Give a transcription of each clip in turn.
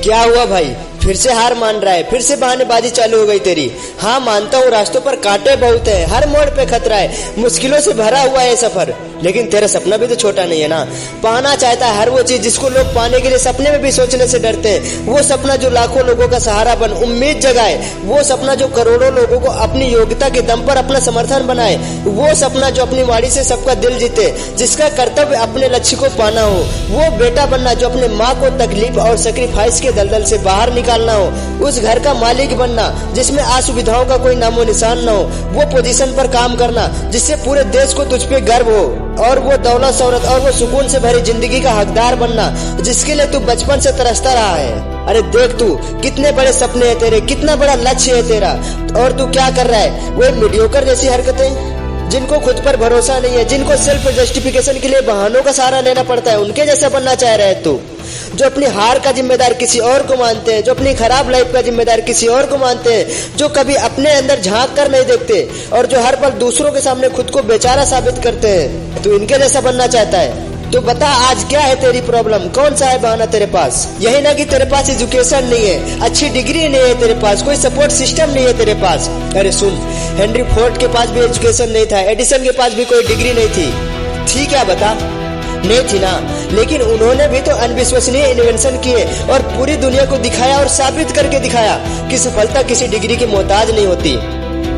क्या हुआ भाई, फिर से हार मान रहा है? फिर से बहानेबाजी चालू हो गई तेरी? हाँ मानता हूँ, रास्तों पर कांटे बहुत है, हर मोड़ पे खतरा है, मुश्किलों से भरा हुआ है सफर, लेकिन तेरा सपना भी तो छोटा नहीं है ना। पाना चाहता है हर वो चीज जिसको लोग पाने के लिए सपने में भी सोचने से डरते हैं। वो सपना जो लाखों लोगों का सहारा बन उम्मीद जगाए, वो सपना जो करोड़ों लोगों को अपनी योग्यता के दम पर अपना समर्थन बनाए, वो सपना जो अपनी वाणी से सबका दिल जीते, जिसका कर्तव्य अपने लक्ष्य को पाना हो, वो बेटा बनना जो अपने माँ को तकलीफ और सेक्रीफाइस के दलदल से बाहर निकालना हो, उस घर का मालिक बनना जिसमें असुविधाओं का कोई नामो निशान न हो, वो पोजीशन पर काम करना जिससे पूरे देश को तुझ पे गर्व हो, और वो दौलत शौहरत और वो सुकून से भरी जिंदगी का हकदार बनना जिसके लिए तू बचपन से तरसता रहा है। अरे देख तू, कितने बड़े सपने हैं तेरे, कितना बड़ा लक्ष्य है तेरा, और तू क्या कर रहा है? वो मीडियोकर जैसी हरकतें, जिनको खुद पर भरोसा नहीं है, जिनको सेल्फ जस्टिफिकेशन के लिए बहानों का सहारा लेना पड़ता है, उनके जैसा बनना चाह रहा है तू? जो अपनी हार का जिम्मेदार किसी और को मानते हैं, जो अपनी खराब लाइफ का जिम्मेदार किसी और को मानते हैं, जो कभी अपने अंदर झांक कर नहीं देखते और जो हर पल दूसरों के सामने खुद को बेचारा साबित करते हैं, तू इनके जैसा बनना चाहता है? तो बता आज क्या है तेरी प्रॉब्लम, कौन सा है बहाना तेरे पास? यही ना कि तेरे पास एजुकेशन नहीं है, अच्छी डिग्री नहीं है तेरे पास, कोई सपोर्ट सिस्टम नहीं है तेरे पास। अरे सुन, हेनरी फोर्ड के पास भी एजुकेशन नहीं था, एडिसन के पास भी कोई डिग्री नहीं थी क्या बता? नहीं थी ना, लेकिन उन्होंने भी तो अनविश्वसनीय इन्वेंशन किए और पूरी दुनिया को दिखाया और साबित करके दिखाया कि सफलता किसी डिग्री की मोहताज नहीं होती।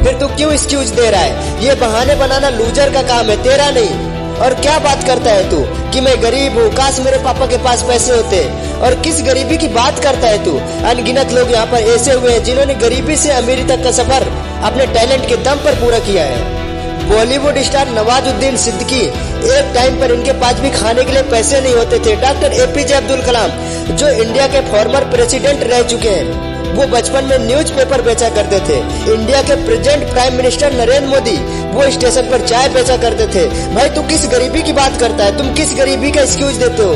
फिर तू क्यों एक्सक्यूज दे रहा है? ये बहाने बनाना लूजर का काम है, तेरा नहीं। और क्या बात करता है तू कि मैं गरीब हूँ, काश मेरे पापा के पास पैसे होते? और किस गरीबी की बात करता है तू? अनगिनत लोग यहाँ पर ऐसे हुए हैं जिन्होंने गरीबी से अमीरी तक का सफर अपने टैलेंट के दम पर पूरा किया है। बॉलीवुड स्टार नवाजुद्दीन सिद्दीकी, एक टाइम पर इनके पास भी खाने के लिए पैसे नहीं होते थे। डॉक्टर एपीजे अब्दुल कलाम, जो इंडिया के फॉर्मर प्रेसिडेंट रह चुके हैं, वो बचपन में न्यूज़पेपर बेचा करते थे। इंडिया के present prime minister Narendra Modi, वो स्टेशन पर चाय बेचा करते थे। भाई तू किस गरीबी की बात करता है? तुम किस गरीबी का एक्सक्यूज देते हो?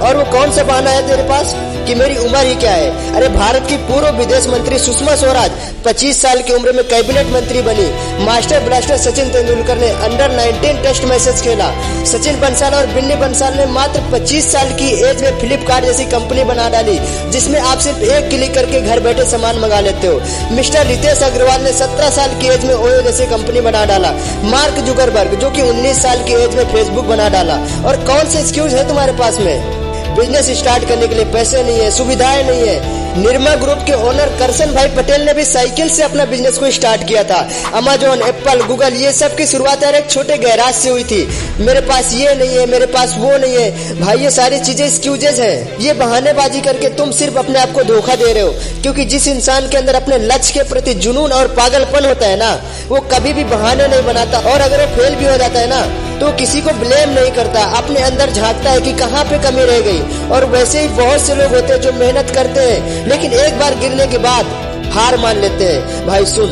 और वो कौन सा बहाना है तेरे पास कि मेरी उम्र ही क्या है? अरे भारत की पूर्व विदेश मंत्री सुषमा स्वराज 25 साल की उम्र में कैबिनेट मंत्री बनी। मास्टर ब्लास्टर सचिन तेंदुलकर ने अंडर 19 टेस्ट मैचेस खेला। सचिन बंसल और बिन्नी बंसल ने मात्र 25 साल की एज में फ्लिपकार्ट जैसी कंपनी बना डाली, जिसमें आप सिर्फ एक क्लिक करके घर बैठे सामान मंगा लेते हो। मिस्टर रितेश अग्रवाल ने 17 साल की एज में ओयो जैसी कंपनी बना डाला। मार्क जुकरबर्ग, जो कि 19 साल की एज में फेसबुक बना डाला। और कौन से एक्सक्यूज है तुम्हारे पास में? बिजनेस स्टार्ट करने के लिए पैसे नहीं है, सुविधाएं नहीं है। निर्मा ग्रुप के ओनर करसन भाई पटेल ने भी साइकिल से अपना बिजनेस को स्टार्ट किया था। अमेजोन, एप्पल, गूगल, ये सब की शुरुआत एक छोटे गैराज से हुई थी। मेरे पास ये नहीं है, मेरे पास वो नहीं है। भाई ये सारी चीजें एक्सक्यूजेज हैं। ये बहानेबाजी करके तुम सिर्फ अपने आप को धोखा दे रहे हो, क्योंकि जिस इंसान के अंदर अपने लक्ष्य के प्रति जुनून और पागलपन होता है ना, वो कभी भी बहाने नहीं बनाता। और अगर वो फेल भी हो जाता है ना, तो किसी को ब्लेम नहीं करता, अपने अंदर झांकता है कि कहाँ पे कमी रह गई। और वैसे ही बहुत से लोग होते हैं जो मेहनत करते हैं, लेकिन एक बार गिरने के बाद हार मान लेते हैं। भाई सुन,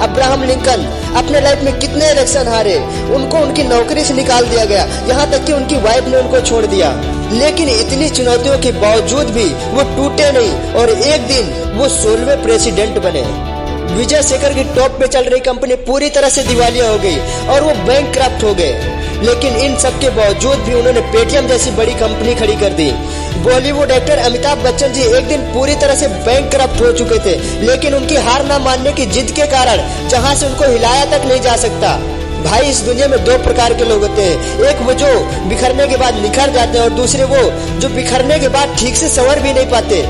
अब्राहम लिंकन अपने लाइफ में कितने इलेक्शन हारे, उनको उनकी नौकरी से निकाल दिया गया, यहाँ तक कि उनकी वाइफ ने उनको छोड़ दिया। लेकिन इतनी चुनौतियों के बावजूद भी वो टूटे नहीं और एक दिन वो 16वें प्रेसिडेंट बने। विजय शेखर की टॉप पे चल रही कंपनी पूरी तरह से दिवालिया हो गई और वो बैंकक्रप्ट हो गए। लेकिन इन सब के बावजूद भी उन्होंने पेटीएम जैसी बड़ी कंपनी खड़ी कर दी। बॉलीवुड एक्टर अमिताभ बच्चन जी एक दिन पूरी तरह से बैंकक्रप्ट हो चुके थे, लेकिन उनकी हार ना मानने की जिद के कारण जहां से उनको हिलाया तक नहीं जा सकता। भाई इस दुनिया में 2 प्रकार के लोग होते हैं, एक वो जो बिखरने के बाद निखर जाते हैं और दूसरे वो जो बिखरने के बाद ठीक से संवर भी नहीं पाते।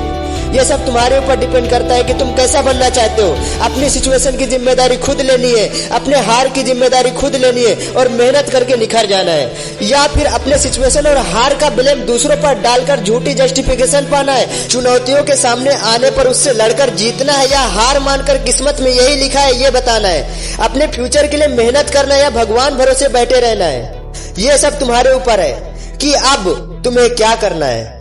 ये सब तुम्हारे ऊपर डिपेंड करता है कि तुम कैसा बनना चाहते हो। अपनी सिचुएशन की जिम्मेदारी खुद लेनी है, अपने हार की जिम्मेदारी खुद लेनी है और मेहनत करके निखर जाना है, या फिर अपने सिचुएशन और हार का ब्लेम दूसरों पर डालकर झूठी जस्टिफिकेशन पाना है। चुनौतियों के सामने आने पर उससे लड़कर जीतना है या हार मानकर किस्मत में यही लिखा है ये बताना है। अपने फ्यूचर के लिए मेहनत करना है या भगवान भरोसे बैठे रहना है, ये सब तुम्हारे ऊपर है कि अब तुम्हें क्या करना है।